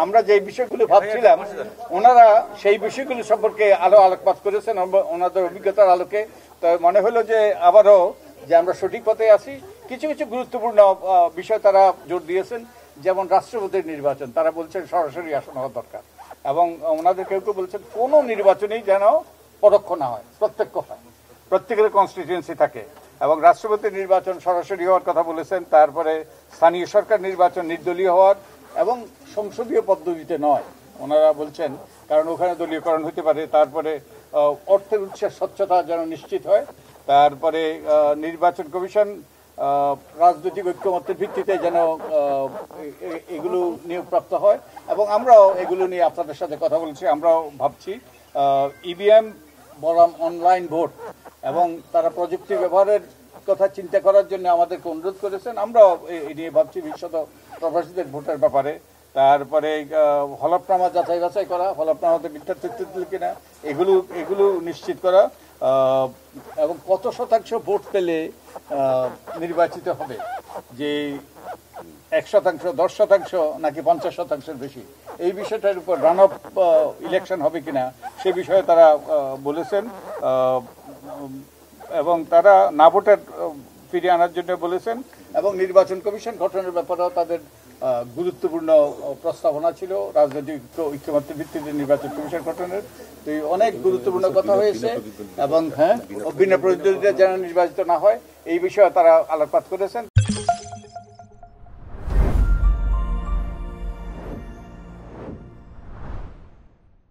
আমরা যে বিষয়গুলো ভাবছিলাম ওনারা সেই বিষয়গুলো সম্পর্কে আলোকপাত করেছেন ওনাদের অভিজ্ঞতার আলোকে। তো মনে হলো যে আবারও যে আমরা সঠিক পথে আছি। কিছু কিছু গুরুত্বপূর্ণ বিষয় তারা জোর দিয়েছেন, যেমন রাষ্ট্রপতির নির্বাচন। তারা বলছেন সরাসরি আসন হওয়া দরকার, এবং ওনাদের কেউ কেউ বলছেন কোনো নির্বাচনই যেন পরোক্ষ না হয়, প্রত্যক্ষ হয়, প্রত্যেকের কনস্টিটিউয়েন্সি থাকে। এবং রাষ্ট্রপতির নির্বাচন সরাসরি হওয়ার কথা বলেছেন। তারপরে স্থানীয় সরকার নির্বাচন নির্দলীয় হওয়ার এবং সংসদীয় পদ্ধতিতে নয় ওনারা বলছেন, কারণ ওখানে দলীয়করণ হতে পারে। তারপরে অর্থের উৎসের স্বচ্ছতা যেন নিশ্চিত হয়। তারপরে নির্বাচন কমিশন রাজনৈতিক ঐক্যমত্যের ভিত্তিতে যেন এগুলো নিয়োগপ্রাপ্ত হয়। এবং আমরাও এগুলো নিয়ে আপনাদের সাথে কথা বলছি। আমরাও ভাবছি ইভিএম বনাম অনলাইন ভোট, এবং তারা প্রযুক্তি ব্যবহারের কথা চিন্তা করার জন্য আমাদেরকে অনুরোধ করেছেন। আমরাও এই নিয়ে ভাবছি, বিশেষত প্রবাসীদের ভোটের ব্যাপারে। তারপরে হলফনামা যাচাই বাছাই করা, হলফনামাতে মিথ্যা তথ্য দিল কিনা এগুলো নিশ্চিত করা, এবং কত শতাংশ ভোট পেলে নির্বাচিত হবে, যে 1% 10% নাকি 50%-এর বেশি, এই বিষয়টার উপর রান অফ ইলেকশন হবে কিনা সে বিষয়ে তারা বলেছেন। এবং তারা না ভোটার ফিরিয়ে আনার জন্য বলেছেন। এবং নির্বাচন কমিশন গঠনের ব্যাপারেও তাদের গুরুত্বপূর্ণ প্রস্তাবনা ছিল, রাজনৈতিক ঐক্যমত্যের ভিত্তিতে নির্বাচন কমিশন গঠনের। তো অনেক গুরুত্বপূর্ণ কথা হয়েছে। এবং বিনা প্রতিদ্বন্দ্বিতা যেন নির্বাচিত না হয় এই বিষয়ে তারা আলোকপাত করেছেন।